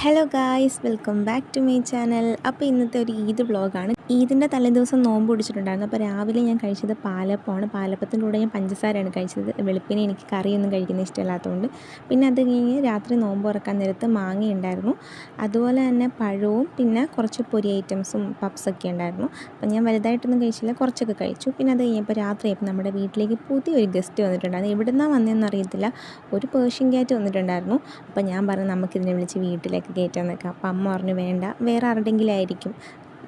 Hello guys, welcome back to my channel. അപ്പോൾ ഇന്നത്തെ ഒരു ഈദ് വ്ളോഗാണ്. ഈദിൻ്റെ തലേദിവസം നോമ്പ് പിടിച്ചിട്ടുണ്ടായിരുന്നു. അപ്പോൾ രാവിലെ ഞാൻ കഴിച്ചത് പാലപ്പമാണ്. പാലപ്പത്തിൻ്റെ കൂടെ ഞാൻ പഞ്ചസാരയാണ് കഴിച്ചത്. വെളുപ്പിനെ എനിക്ക് കറിയൊന്നും കഴിക്കുന്നത് ഇഷ്ടമല്ലാത്തതുകൊണ്ട്. പിന്നെ അത് കഴിഞ്ഞ് രാത്രി നോമ്പ് തുറക്കാൻ നേരത്ത് മാങ്ങ ഉണ്ടായിരുന്നു, അതുപോലെ തന്നെ പഴവും പിന്നെ കുറച്ച് പൊരി ഐറ്റംസും പപ്സൊക്കെ ഉണ്ടായിരുന്നു. അപ്പോൾ ഞാൻ വലുതായിട്ടൊന്നും കഴിച്ചില്ല, കുറച്ചൊക്കെ കഴിച്ചു. പിന്നെ അത് കഴിഞ്ഞപ്പോൾ രാത്രിയായപ്പോൾ നമ്മുടെ വീട്ടിലേക്ക് പുതിയൊരു ഗസ്റ്റ് വന്നിട്ടുണ്ടായിരുന്നു. എവിടെ നിന്നാണ് വന്നതെന്ന് അറിയത്തില്ല. ഒരു പേർഷ്യൻ ക്യാറ്റ് വന്നിട്ടുണ്ടായിരുന്നു. അപ്പോൾ ഞാൻ പറഞ്ഞു നമുക്കിതിനെ വിളിച്ച് വീട്ടിലേക്ക് കയറ്റാൻ നിൽക്കാം. അപ്പം അമ്മ പറഞ്ഞു വേണ്ട, വേറെ ആരുടെയെങ്കിലും ആയിരിക്കും,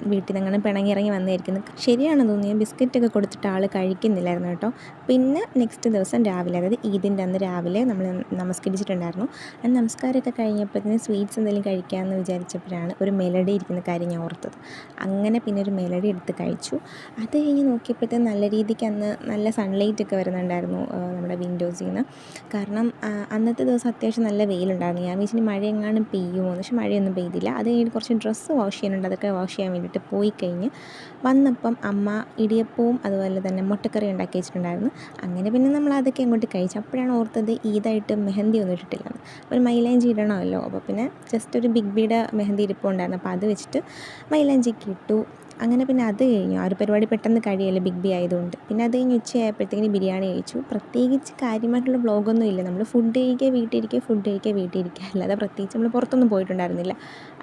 വീട്ടിൽ നിന്ന് അങ്ങനെ പിണങ്ങിയിറങ്ങി വന്നതായിരിക്കുന്നു. ശരിയാണെന്ന് തോന്നി. ബിസ്ക്കറ്റൊക്കെ കൊടുത്തിട്ട് ആൾ കഴിക്കുന്നില്ലായിരുന്നു കേട്ടോ. പിന്നെ നെക്സ്റ്റ് ദിവസം രാവിലെ, അതായത് ഈദിൻ്റെ അന്ന് രാവിലെ നമ്മൾ നമസ്കരിച്ചിട്ടുണ്ടായിരുന്നു. ആ നമസ്കാരമൊക്കെ കഴിഞ്ഞപ്പോഴത്തേന് സ്വീറ്റ്സ് എന്തെങ്കിലും കഴിക്കാമെന്ന് വിചാരിച്ചപ്പോഴാണ് ഒരു മെലഡി ഇരിക്കുന്ന കാര്യം ഞാൻ ഓർത്തത്. അങ്ങനെ പിന്നെ ഒരു മെലഡി എടുത്ത് കഴിച്ചു. അത് കഴിഞ്ഞ് നോക്കിയപ്പോഴത്തേന് നല്ല രീതിക്ക് അന്ന് നല്ല സൺലൈറ്റ് ഒക്കെ വരുന്നുണ്ടായിരുന്നു നമ്മുടെ വിൻഡോസിൽ നിന്ന്. കാരണം അന്നത്തെ ദിവസം അത്യാവശ്യം നല്ല വെയിലുണ്ടായിരുന്നു. ഞാൻ വിചാരിച്ചു മഴ എങ്ങാനും പെയ്യുമോ, പക്ഷെ മഴയൊന്നും പെയ്തില്ല. അത് കഴിഞ്ഞ് കുറച്ച് ഡ്രസ്സ് വാഷ് ചെയ്യാനുണ്ട്, അതൊക്കെ വാഷ് ചെയ്യാൻ വേണ്ടിയിട്ട് പോയി കഴിഞ്ഞ് വന്നപ്പം അമ്മ ഇടിയപ്പവും അതുപോലെ തന്നെ മുട്ടക്കറി ഉണ്ടാക്കി വെച്ചിട്ടുണ്ടായിരുന്നു. അങ്ങനെ പിന്നെ നമ്മൾ അതൊക്കെ അങ്ങോട്ട് കഴിച്ചു. അപ്പോഴാണ് ഓർത്തത് ഈദായിട്ട് മെഹന്തി ഒന്നും ഇട്ടിട്ടില്ലെന്ന്. ഒരു മൈലാഞ്ചി ഇടണമല്ലോ. അപ്പോൾ പിന്നെ ജസ്റ്റ് ഒരു ബിഗ് ബിയുടെ മെഹന്തി ഇരിപ്പുണ്ടായിരുന്നു, അപ്പോൾ അത് വെച്ചിട്ട് മൈലാഞ്ചിക്ക് ഇട്ടു. അങ്ങനെ പിന്നെ അത് കഴിഞ്ഞു. ആ ഒരു പരിപാടി പെട്ടെന്ന് കഴിയല്ലേ ബിഗ് ബി ആയതുകൊണ്ട്. പിന്നെ അത് കഴിഞ്ഞ് ഉച്ചയായപ്പോഴത്തേക്കിന് ബിരിയാണി കഴിച്ചു. പ്രത്യേകിച്ച് കാര്യമായിട്ടുള്ള വ്ളോഗൊന്നും ഇല്ല. നമ്മൾ ഫുഡ് കഴിക്കുക, വീട്ടിലിരിക്കുക, ഫുഡ് കഴിക്കുക, വീട്ടിലിരിക്കുക, അല്ലാതെ പ്രത്യേകിച്ച് നമ്മൾ പുറത്തൊന്നും പോയിട്ടുണ്ടായിരുന്നില്ല.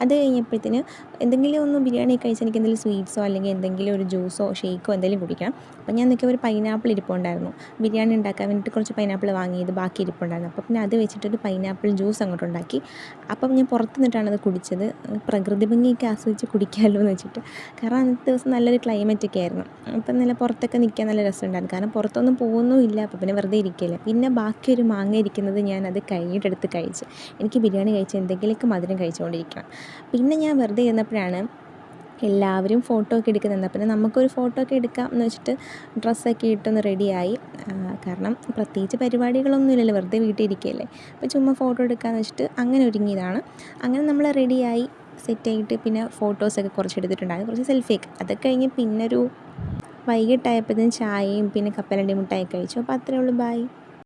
അത് കഴിഞ്ഞപ്പോഴത്തേന് എന്തെങ്കിലും ഒന്ന് ബിരിയാണി കഴിച്ചാൽ എനിക്ക് എന്തെങ്കിലും സ്വീറ്റ്സോ അല്ലെങ്കിൽ എന്തെങ്കിലും ഒരു ജ്യൂസോ ഷേക്കോ എന്തെങ്കിലും കുടിക്കണം. അപ്പോൾ ഞാൻ നിൽക്കുക ഒരു പൈനാപ്പിൾ ഇരിപ്പുണ്ടായിരുന്നു. ബിരിയാണി ഉണ്ടാക്കാൻ വേണ്ടിയിട്ട് കുറച്ച് പൈനാപ്പിൾ വാങ്ങിയത് ബാക്കി ഇരിപ്പുണ്ടായിരുന്നു. അപ്പോൾ പിന്നെ അത് വെച്ചിട്ടൊരു പൈനാപ്പിൾ ജ്യൂസ് അങ്ങോട്ട് ഉണ്ടാക്കി. അപ്പം ഞാൻ പുറത്ത് നിന്നിട്ടാണ് അത് കുടിച്ചത്. പ്രകൃതി ഭംഗിയൊക്കെ ആസ്വദിച്ച് കുടിക്കാമല്ലോ എന്ന് വെച്ചിട്ട്. കാരണം അന്നത്തെ ദിവസം നല്ലൊരു ക്ലൈമറ്റൊക്കെ ആയിരുന്നു. അപ്പം നല്ല പുറത്തൊക്കെ നിൽക്കാൻ നല്ല രസമുണ്ടായിരുന്നു. കാരണം പുറത്തൊന്നും പോകുന്നുമില്ല, അപ്പോൾ പിന്നെ വെറുതെ ഇരിക്കില്ല. പിന്നെ ബാക്കി ഒരു മാങ്ങ ഇരിക്കുന്നത് ഞാൻ അത് കഴിഞ്ഞിട്ടെടുത്ത് കഴിച്ച്. എനിക്ക് ബിരിയാണി കഴിച്ച് എന്തെങ്കിലുമൊക്കെ മധുരം കഴിച്ചുകൊണ്ടിരിക്കണം. പിന്നെ ഞാൻ വെറുതെ ഇരുന്നപ്പോഴാണ് എല്ലാവരും ഫോട്ടോ ഒക്കെ എടുക്കുന്നുണ്ട്. പിന്നെ നമുക്കൊരു ഫോട്ടോ ഒക്കെ എടുക്കാം എന്ന് വെച്ചിട്ട് ഡ്രസ്സൊക്കെ ഇട്ടൊന്ന് റെഡിയായി. കാരണം പ്രത്യേകിച്ച് പരിപാടികളൊന്നും ഇല്ലല്ലോ, വെറുതെ വീട്ടിൽ ഇരിക്കുകയല്ലേ. അപ്പോൾ ചുമ്മാ ഫോട്ടോ എടുക്കാമെന്ന് വെച്ചിട്ട് അങ്ങനെ ഒരുങ്ങിയതാണ്. അങ്ങനെ നമ്മൾ റെഡിയായി സെറ്റായിട്ട് പിന്നെ ഫോട്ടോസൊക്കെ കുറച്ച് എടുത്തിട്ടുണ്ടായിരുന്നു, കുറച്ച് സെൽഫിയൊക്കെ. അതൊക്കെ കഴിഞ്ഞ് പിന്നൊരു വൈകിട്ടായപ്പോഴത്തേനും ചായയും പിന്നെ കപ്പലണ്ടി മുട്ടായി കഴിച്ചു. അപ്പോൾ അത്രയേ ഉള്ളൂ. ബൈ.